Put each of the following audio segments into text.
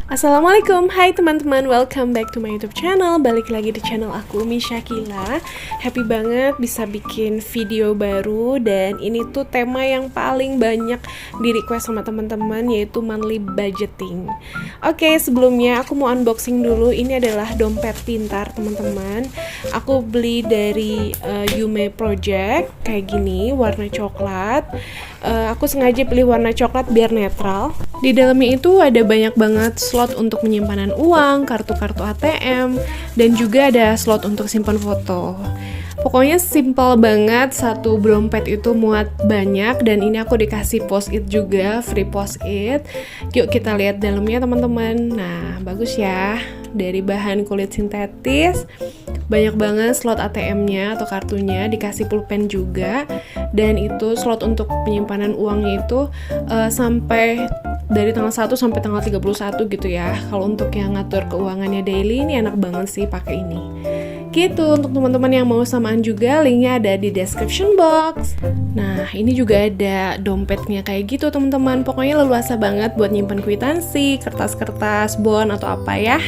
Assalamualaikum, hai teman-teman, welcome back to my YouTube channel. Balik lagi di channel aku, Umi Syakila. Happy banget bisa bikin video baru. Dan ini tuh tema yang paling banyak di request sama teman-teman, yaitu monthly budgeting. Oke, sebelumnya aku mau unboxing dulu. Ini adalah dompet pintar teman-teman. Aku beli dari Yume Project, kayak gini, warna coklat. Aku sengaja pilih warna coklat biar netral. Di dalamnya itu ada banyak banget slot untuk penyimpanan uang, kartu-kartu ATM, dan juga ada slot untuk simpan foto. Pokoknya simple banget, satu dompet itu muat banyak, dan ini aku dikasih post-it juga, free post-it. Yuk kita lihat dalamnya teman-teman. Nah, bagus ya, dari bahan kulit sintetis. Banyak banget slot ATM-nya atau kartunya, dikasih pulpen juga. Dan itu slot untuk penyimpanan uangnya itu sampai dari tanggal 1 sampai tanggal 31 gitu ya. Kalau untuk yang ngatur keuangannya daily, ini enak banget sih pakai ini. Gitu, untuk teman-teman yang mau samaan juga, linknya ada di description box. Nah, ini juga ada dompetnya kayak gitu teman-teman. Pokoknya leluasa banget buat nyimpan kwitansi, kertas-kertas, bon atau apa ya.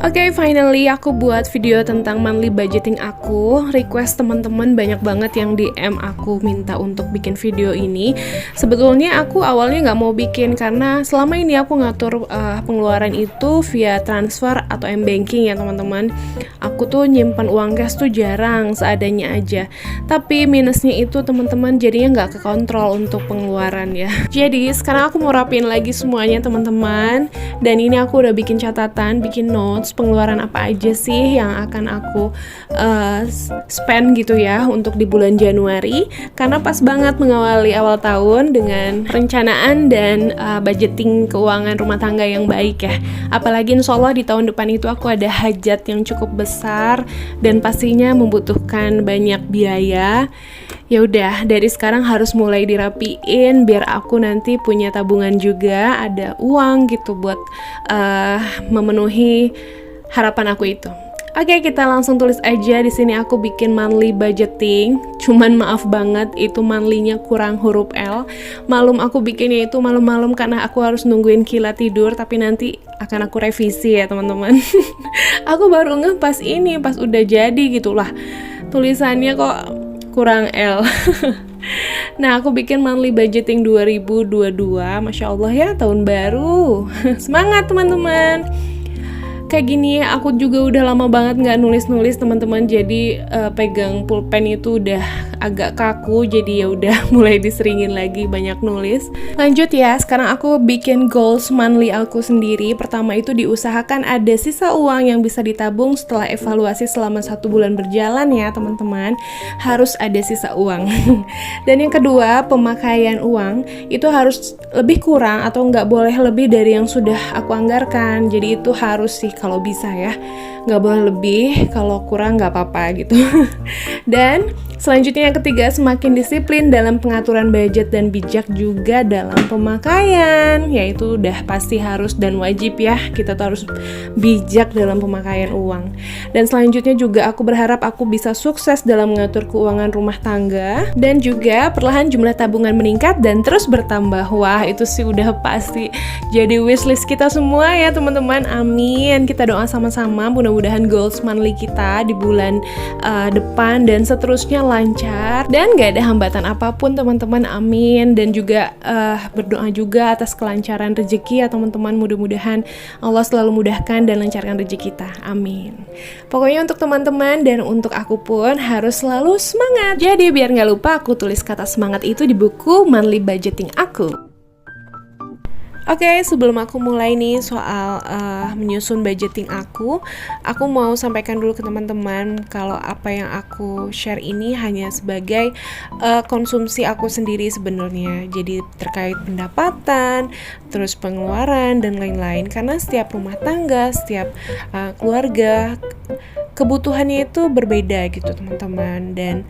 Oke, finally aku buat video tentang monthly budgeting aku. Request teman-teman banyak banget yang DM aku minta untuk bikin video ini. Sebetulnya aku awalnya nggak mau bikin karena selama ini aku ngatur pengeluaran itu via transfer atau m-banking ya teman-teman. Aku tuh nyimpan uang cash tuh jarang, seadanya aja. Tapi minusnya itu teman-teman jadinya nggak kekontrol untuk pengeluaran ya. Jadi sekarang aku mau rapin lagi semuanya teman-teman. Dan ini aku udah bikin catatan, bikin notes pengeluaran apa aja sih yang akan aku spend gitu ya untuk di bulan Januari, karena pas banget mengawali awal tahun dengan perencanaan dan budgeting keuangan rumah tangga yang baik ya. Apalagi insya Allah di tahun depan itu aku ada hajat yang cukup besar dan pastinya membutuhkan banyak biaya. Ya udah, dari sekarang harus mulai dirapiin biar aku nanti punya tabungan juga, ada uang gitu buat memenuhi harapan aku itu. Oke, kita langsung tulis aja di sini aku bikin monthly budgeting. Cuman maaf banget itu monthly-nya kurang huruf L. Malum aku bikinnya itu malam-malam karena aku harus nungguin Kila tidur, tapi nanti akan aku revisi ya teman-teman. Aku baru ngeh pas ini, pas udah jadi gitulah. Tulisannya kok kurang L. Nah, aku bikin monthly budgeting 2022. Masya Allah ya, tahun baru. Semangat teman-teman. Kayak gini, aku juga udah lama banget nggak nulis-nulis teman-teman. Jadi pegang pulpen itu udah agak kaku. Jadi ya udah mulai diseringin lagi banyak nulis. Lanjut ya, sekarang aku bikin goals monthly aku sendiri. Pertama itu diusahakan ada sisa uang yang bisa ditabung setelah evaluasi selama 1 bulan berjalan ya teman-teman. Harus ada sisa uang. Dan yang kedua, pemakaian uang itu harus lebih kurang atau nggak boleh lebih dari yang sudah aku anggarkan. Jadi itu harus sih kalau bisa ya, nggak boleh lebih, kalau kurang nggak apa-apa gitu. Dan selanjutnya yang ketiga, semakin disiplin dalam pengaturan budget dan bijak juga dalam pemakaian, yaitu udah pasti harus dan wajib ya, kita tuh harus bijak dalam pemakaian uang. Dan selanjutnya juga aku berharap aku bisa sukses dalam mengatur keuangan rumah tangga, dan juga perlahan jumlah tabungan meningkat dan terus bertambah. Wah, itu sih udah pasti jadi wishlist kita semua ya teman-teman, amin. Kita doa sama-sama, mudah-mudahan goals monthly kita di bulan depan dan seterusnya lancar dan gak ada hambatan apapun teman-teman, amin. Dan juga berdoa juga atas kelancaran rezeki ya teman-teman, mudah-mudahan Allah selalu mudahkan dan lancarkan rezeki kita, amin. Pokoknya untuk teman-teman dan untuk aku pun harus selalu semangat. Jadi biar gak lupa, aku tulis kata semangat itu di buku monthly budgeting aku. Oke, sebelum aku mulai nih soal menyusun budgeting aku mau sampaikan dulu ke teman-teman kalau apa yang aku share ini hanya sebagai konsumsi aku sendiri sebenarnya. Jadi terkait pendapatan, terus pengeluaran dan lain-lain. Karena setiap rumah tangga, setiap keluarga kebutuhannya itu berbeda gitu teman-teman, dan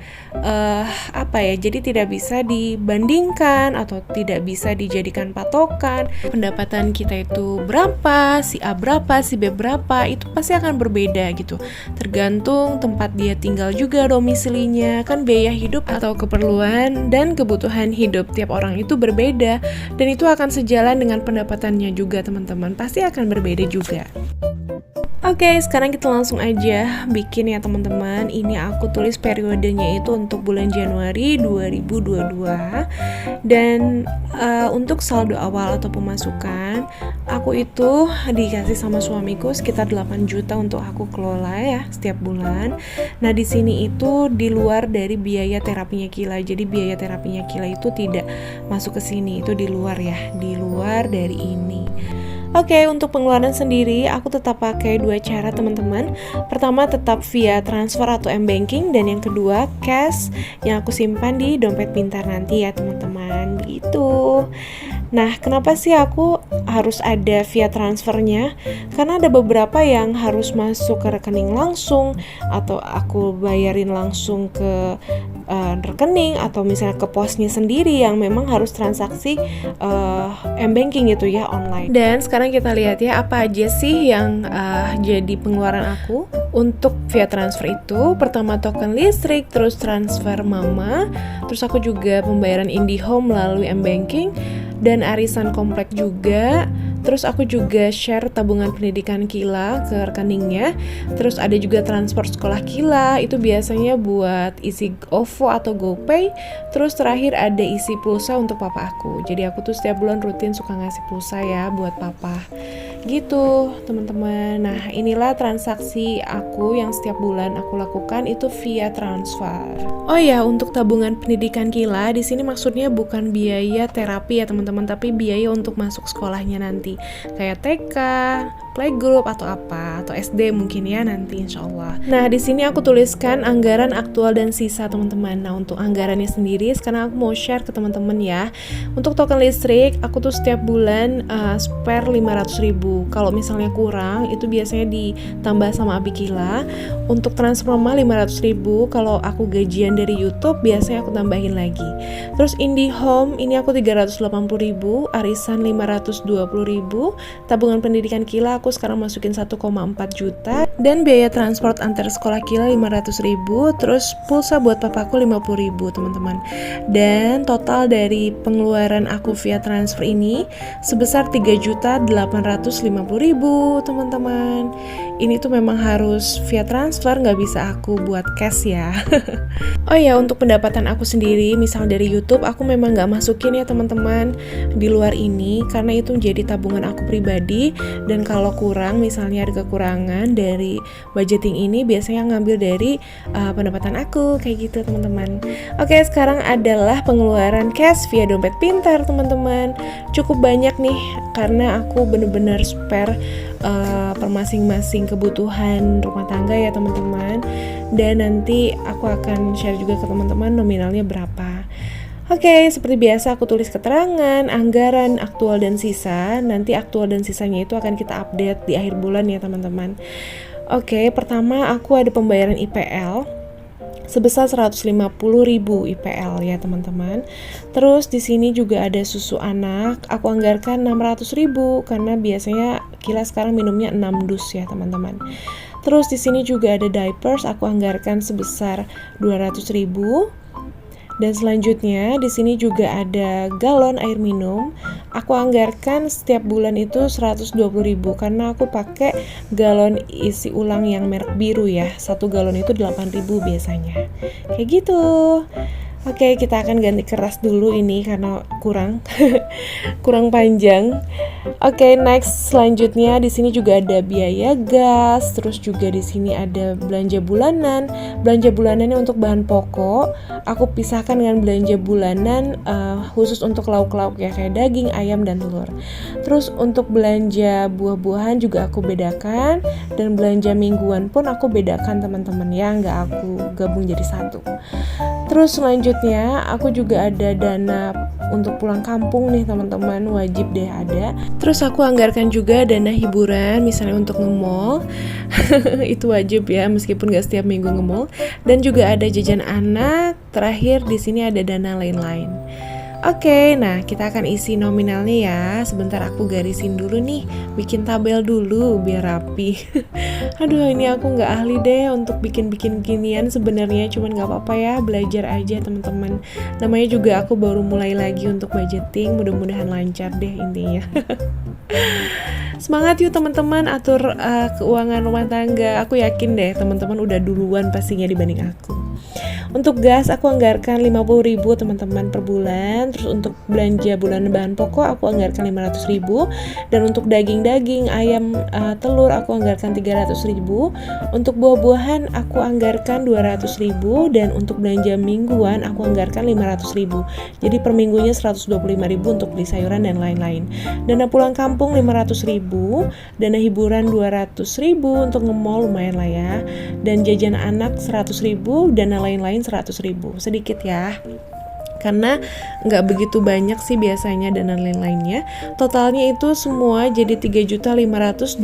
jadi tidak bisa dibandingkan atau tidak bisa dijadikan patokan. Pendapatan kita itu berapa, si A berapa, si B berapa, itu pasti akan berbeda gitu, tergantung tempat dia tinggal juga, domisilinya, kan biaya hidup atau keperluan dan kebutuhan hidup tiap orang itu berbeda, dan itu akan sejalan dengan pendapatannya juga teman-teman, pasti akan berbeda juga. Oke, sekarang kita langsung aja bikin ya teman-teman. Ini aku tulis periodenya itu untuk bulan Januari 2022. Dan untuk saldo awal atau pemasukan, aku itu dikasih sama suamiku sekitar 8 juta untuk aku kelola ya setiap bulan. Nah, di sini itu di luar dari biaya terapinya Kila. Jadi biaya terapinya Kila itu tidak masuk ke sini, itu di luar ya, di luar dari ini. Oke, untuk pengeluaran sendiri, aku tetap pakai 2 cara teman-teman. Pertama, tetap via transfer atau m-banking, dan yang kedua, cash yang aku simpan di dompet pintar nanti ya teman-teman, begitu. Nah, kenapa sih aku harus ada via transfernya? Karena ada beberapa yang harus masuk ke rekening langsung, atau aku bayarin langsung ke rekening, atau misalnya ke posnya sendiri yang memang harus transaksi m-banking gitu ya, online. Dan sekarang kita lihat ya apa aja sih yang jadi pengeluaran aku untuk via transfer itu. Pertama token listrik, terus transfer mama, terus aku juga pembayaran IndiHome melalui m-banking, dan arisan komplek juga. Terus aku juga share tabungan pendidikan Kila ke rekeningnya. Terus ada juga transfer sekolah Kila, itu biasanya buat isi OVO atau GoPay. Terus terakhir ada isi pulsa untuk papa aku. Jadi aku tuh setiap bulan rutin suka ngasih pulsa ya buat papa. Gitu teman-teman. Nah, inilah transaksi aku yang setiap bulan aku lakukan itu via transfer. Oh ya, untuk tabungan pendidikan Kila di sini maksudnya bukan biaya terapi ya teman-teman, tapi biaya untuk masuk sekolahnya nanti, kayak TK, playgroup atau apa, atau SD mungkin ya nanti insyaallah. Nah, di sini aku tuliskan anggaran aktual dan sisa teman-teman. Nah, untuk anggarannya sendiri sekarang aku mau share ke teman-teman ya. Untuk token listrik aku tuh setiap bulan spare 500.000. Kalau misalnya kurang itu biasanya ditambah sama Abi Kila. Untuk transfer mama 500.000. Kalau aku gajian dari YouTube biasanya aku tambahin lagi. Terus IndiHome ini aku 380.000, arisan 520.000, tabungan pendidikan Kila aku sekarang masukin 1,4 juta, dan biaya transport antar sekolah Kila 500.000, terus pulsa buat papaku 50.000 teman-teman. Dan total dari pengeluaran aku via transfer ini sebesar 3.850.000 teman-teman. Ini tuh memang harus via transfer, nggak bisa aku buat cash ya. Oh ya, untuk pendapatan aku sendiri, misal dari YouTube, aku memang nggak masukin ya teman-teman di luar ini, karena itu menjadi tabungan aku pribadi. Dan kalau kurang, misalnya ada kekurangan dari budgeting ini, biasanya ngambil dari pendapatan aku, kayak gitu teman-teman. Oke, sekarang adalah pengeluaran cash via dompet pintar teman-teman. Cukup banyak nih, karena aku bener-bener spare per masing-masing kebutuhan rumah tangga ya teman-teman. Dan nanti aku akan share juga ke teman-teman nominalnya berapa. Oke, seperti biasa aku tulis keterangan, anggaran, aktual dan sisa. Nanti aktual dan sisanya itu akan kita update di akhir bulan ya teman-teman. Oke, pertama aku ada pembayaran IPL sebesar 150.000 IPL ya teman-teman. Terus di sini juga ada susu anak, aku anggarkan 600.000 karena biasanya Kila sekarang minumnya 6 dus ya teman-teman. Terus di sini juga ada diapers, aku anggarkan sebesar 200.000. Dan selanjutnya di sini juga ada galon air minum. Aku anggarkan setiap bulan itu 120.000 karena aku pakai galon isi ulang yang merek biru ya. 1 galon itu 8.000 biasanya. Kayak gitu. Oke, kita akan ganti keras dulu ini karena kurang panjang. Oke, next selanjutnya di sini juga ada biaya gas, terus juga di sini ada belanja bulanan. Belanja bulanannya untuk bahan pokok, aku pisahkan dengan belanja bulanan khusus untuk lauk-lauk ya kayak daging, ayam dan telur. Terus untuk belanja buah-buahan juga aku bedakan, dan belanja mingguan pun aku bedakan teman-teman ya, nggak aku gabung jadi satu. Terus selanjutnya Selanjutnya aku juga ada dana untuk pulang kampung nih teman-teman, wajib deh ada. Terus aku anggarkan juga dana hiburan, misalnya untuk nge-mall. Itu wajib ya, meskipun gak setiap minggu nge-mall. Dan juga ada jajan anak. Terakhir di sini ada dana lain-lain. Oke, nah kita akan isi nominalnya ya. Sebentar aku garisin dulu nih, bikin tabel dulu biar rapi. Aduh, ini aku nggak ahli deh untuk bikin-bikin ginian sebenarnya, cuman nggak apa-apa ya, belajar aja teman-teman. Namanya juga aku baru mulai lagi untuk budgeting, mudah-mudahan lancar deh intinya. Semangat yuk teman-teman atur keuangan rumah tangga. Aku yakin deh teman-teman udah duluan pastinya dibanding aku. Untuk gas aku anggarkan 50.000 teman-teman per bulan. Terus untuk belanja bulanan bahan pokok aku anggarkan 500.000. Dan untuk daging-daging, ayam, telur aku anggarkan 300.000. Untuk buah-buahan aku anggarkan 200.000. Dan untuk belanja mingguan aku anggarkan 500.000. Jadi per minggunya 125.000 untuk beli sayuran dan lain-lain. Dana pulang kampung 500.000. Dana hiburan 200.000 untuk nge-mall, lumayan lah ya. Dan jajan anak 100.000. Dana lain-lain 100.000, sedikit ya, karena nggak begitu banyak sih biasanya dana lain-lainnya. Totalnya itu semua jadi 3.520.000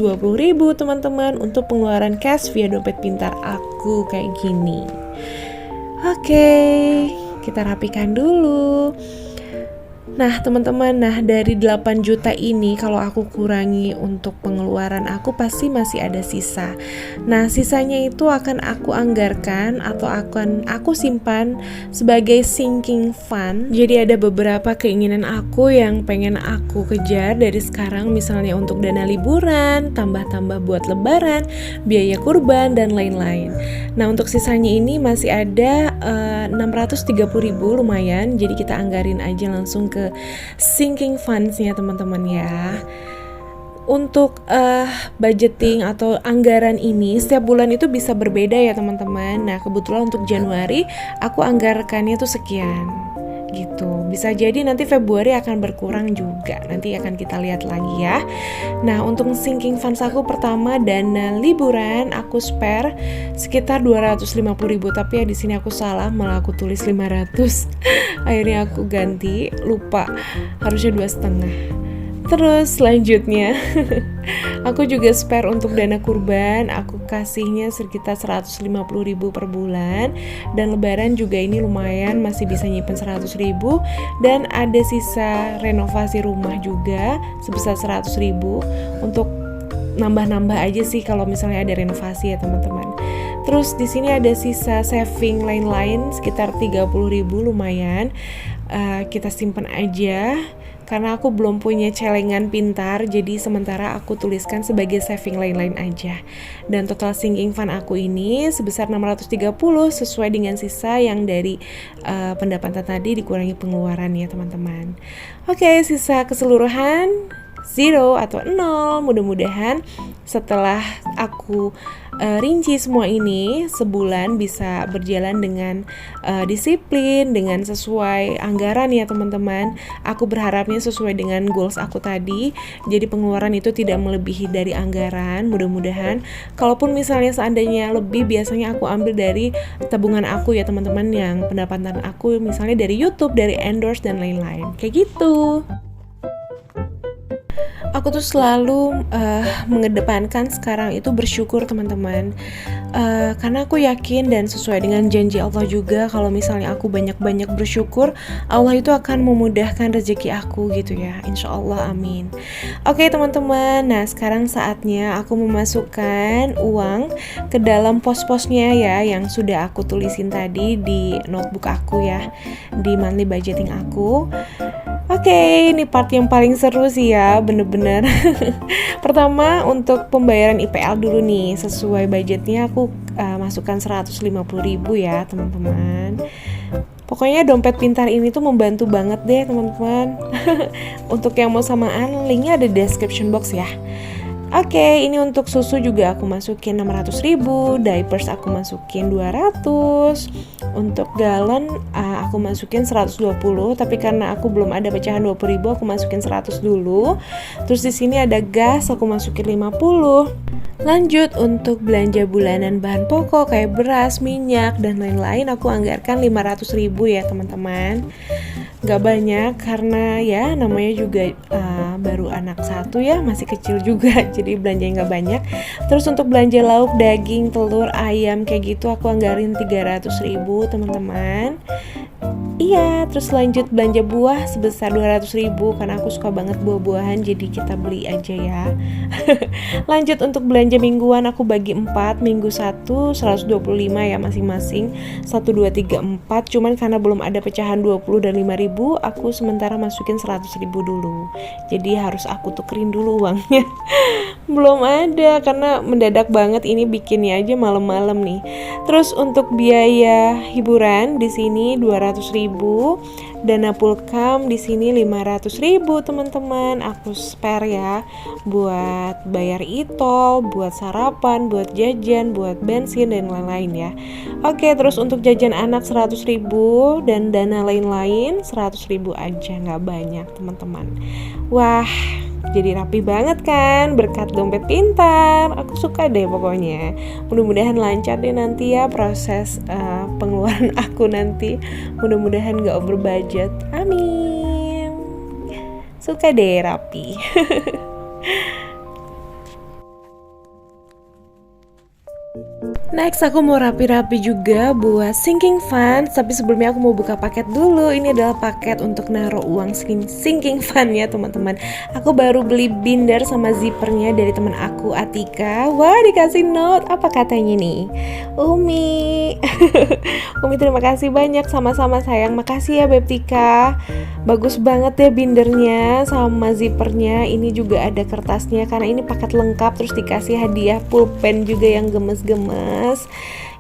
teman-teman untuk pengeluaran cash via dompet pintar aku kayak gini. Oke, kita rapikan dulu. Nah teman-teman, dari 8 juta ini kalau aku kurangi untuk pengeluaran aku pasti masih ada sisa. Nah sisanya itu akan aku anggarkan atau akan aku simpan sebagai sinking fund. Jadi ada beberapa keinginan aku yang pengen aku kejar dari sekarang, misalnya untuk dana liburan, tambah-tambah buat lebaran, biaya kurban dan lain-lain. Nah untuk sisanya ini masih ada 630.000, lumayan. Jadi kita anggarin aja langsung ke sinking funds-nya teman-teman ya. Untuk budgeting atau anggaran ini setiap bulan itu bisa berbeda ya teman-teman. Nah kebetulan untuk Januari aku anggarkannya tuh sekian gitu. Bisa jadi nanti Februari akan berkurang juga. Nanti akan kita lihat lagi ya. Nah, untuk sinking funds aku pertama dana liburan aku spare sekitar 250.000, tapi ya di sini aku salah, malah aku tulis 500. Akhirnya aku ganti, lupa. Harusnya 2,5. Terus selanjutnya aku juga spare untuk dana kurban, aku kasihnya sekitar 150.000 per bulan. Dan lebaran juga ini lumayan, masih bisa nyimpen 100.000. Dan ada sisa renovasi rumah juga sebesar 100.000 untuk nambah-nambah aja sih kalau misalnya ada renovasi ya teman-teman. Terus di sini ada sisa saving lain-lain sekitar 30.000, lumayan. Kita simpan aja. Karena aku belum punya celengan pintar, jadi sementara aku tuliskan sebagai saving lain-lain aja. Dan total sinking fund aku ini sebesar 630 sesuai dengan sisa yang dari pendapatan tadi dikurangi pengeluaran ya teman-teman. Oke, sisa keseluruhan 0 atau 0. Mudah-mudahan setelah aku rinci semua ini, sebulan bisa berjalan dengan disiplin, dengan sesuai anggaran ya teman-teman. Aku berharapnya sesuai dengan goals aku tadi, jadi pengeluaran itu tidak melebihi dari anggaran. Mudah-mudahan kalaupun misalnya seandainya lebih, biasanya aku ambil dari tabungan aku ya teman-teman, yang pendapatan aku misalnya dari YouTube, dari endorse dan lain-lain kayak gitu. Aku tuh selalu mengedepankan sekarang itu bersyukur teman-teman, karena aku yakin dan sesuai dengan janji Allah juga, kalau misalnya aku banyak-banyak bersyukur, Allah itu akan memudahkan rezeki aku gitu ya, insya Allah, amin. Oke teman-teman, nah sekarang saatnya aku memasukkan uang ke dalam pos-posnya ya, yang sudah aku tulisin tadi di notebook aku ya, di monthly budgeting aku. Oke, ini part yang paling seru sih ya, bener-bener. Pertama, untuk pembayaran IPL dulu nih, sesuai budgetnya aku masukkan 150.000 ya teman-teman. Pokoknya dompet pintar ini tuh membantu banget deh teman-teman. Untuk yang mau samaan, linknya ada di description box ya. Oke, ini untuk susu juga aku masukin 600.000, diapers aku masukin 200, untuk galon aku masukin 120, tapi karena aku belum ada pecahan 20.000 aku masukin 100 dulu. Terus di sini ada gas aku masukin 50. Lanjut untuk belanja bulanan bahan pokok kayak beras, minyak, dan lain-lain aku anggarkan 500.000 ya teman-teman. Gak banyak karena ya namanya juga baru anak satu ya, masih kecil juga, jadi belanjanya gak banyak. Terus untuk belanja lauk, daging, telur, ayam kayak gitu aku anggarin 300.000 teman-teman. Iya, terus lanjut belanja buah sebesar 200.000 karena aku suka banget buah-buahan, jadi kita beli aja ya. Lanjut untuk belanja mingguan aku bagi 4, minggu 1 125 ya masing-masing, 1, 2, 3, 4. Cuman karena belum ada pecahan 20 dan 5.000, aku sementara masukin 100.000 dulu. Jadi harus aku tukerin dulu uangnya. Belum ada karena mendadak banget, ini bikinnya aja malam-malam nih. Terus untuk biaya hiburan di sini 200.000, dana pulkam di sini 500.000 teman-teman. Aku spare ya buat bayar e-tol, buat sarapan, buat jajan, buat bensin dan lain-lain ya. Oke, terus untuk jajan anak 100.000 dan dana lain-lain 100.000 aja, nggak banyak teman-teman. Wah, jadi rapi banget kan berkat dompet pintar. Aku suka deh pokoknya. Mudah-mudahan lancar deh nanti ya proses pengeluaran aku nanti. Mudah-mudahan gak over budget. Amin. Suka deh rapi. Next aku mau rapi-rapi juga buat sinking fund. Tapi sebelumnya aku mau buka paket dulu. Ini adalah paket untuk naruh uang sinking fund ya teman-teman. Aku baru beli binder sama zippernya dari teman aku Atika. Wah, dikasih note. Apa katanya nih? Umi Umi terima kasih banyak, sama-sama sayang. Makasih ya Beb Tika. Bagus banget ya bindernya sama zippernya. Ini juga ada kertasnya karena ini paket lengkap. Terus dikasih hadiah pulpen juga yang gemes-gemes.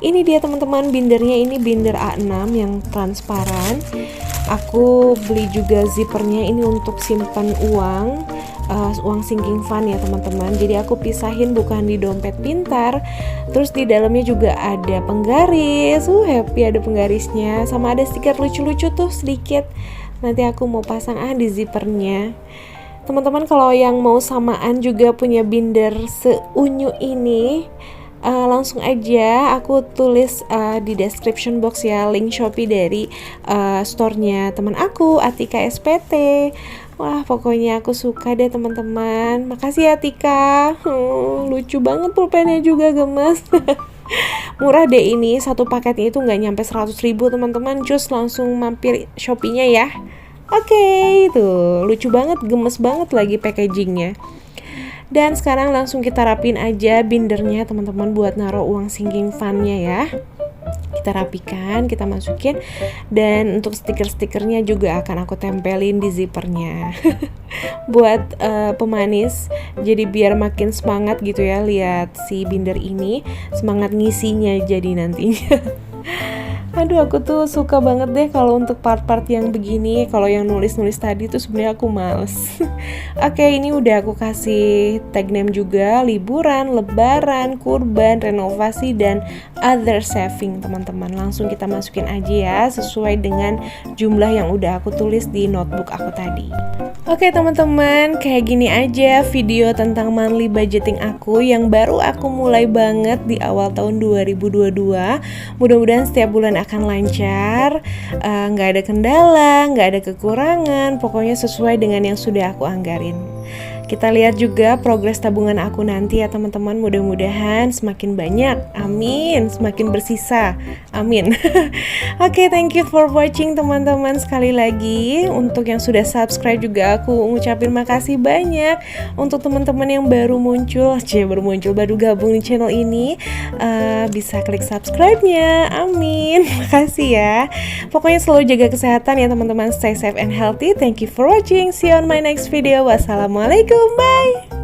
Ini dia teman-teman bindernya, ini binder A6 yang transparan. Aku beli juga zippernya ini untuk simpan uang, uang sinking fund ya teman-teman. Jadi aku pisahin bukan di dompet pintar. Terus di dalamnya juga ada penggaris. Happy ada penggarisnya, sama ada stiker lucu-lucu tuh sedikit. Nanti aku mau pasang di zippernya. Teman-teman kalau yang mau samaan juga punya binder seunyu ini, langsung aja aku tulis di description box ya link Shopee dari store-nya teman aku Atika SPT. Wah, pokoknya aku suka deh teman-teman. Makasih ya Atika. Lucu banget pulpennya juga gemes. Murah deh ini, satu paketnya itu nggak nyampe 100.000 teman-teman. Just langsung mampir Shopee-nya ya. Oke, tuh lucu banget, gemes banget lagi packagingnya. Dan sekarang langsung kita rapin aja bindernya teman-teman buat naruh uang sinking fund-nya ya. Kita rapikan, kita masukin. Dan untuk stiker-stikernya juga akan aku tempelin di zippernya. Buat pemanis, jadi biar makin semangat gitu ya lihat si binder ini, semangat ngisinya jadi nantinya. Aduh, aku tuh suka banget deh kalau untuk part-part yang begini. Kalau yang nulis-nulis tadi tuh sebenarnya aku males. Oke, ini udah aku kasih tag name juga, liburan, lebaran, kurban, renovasi, dan other saving teman-teman. Langsung kita masukin aja ya sesuai dengan jumlah yang udah aku tulis di notebook aku tadi. Oke teman-teman, kayak gini aja video tentang monthly budgeting aku yang baru aku mulai banget di awal tahun 2022. Mudah-mudahan setiap bulan akan lancar, nggak ada kendala, nggak ada kekurangan, pokoknya sesuai dengan yang sudah aku anggarin. Kita lihat juga progres tabungan aku nanti ya teman-teman. Mudah-mudahan semakin banyak, amin. Semakin bersisa, amin. Oke, thank you for watching teman-teman. Sekali lagi untuk yang sudah subscribe juga aku ngucapin makasih banyak. Untuk teman-teman yang baru muncul, baru gabung di channel ini, bisa klik subscribe-nya, amin. Makasih ya. Pokoknya selalu jaga kesehatan ya teman-teman. Stay safe and healthy. Thank you for watching. See you on my next video. Wassalamualaikum. Bye.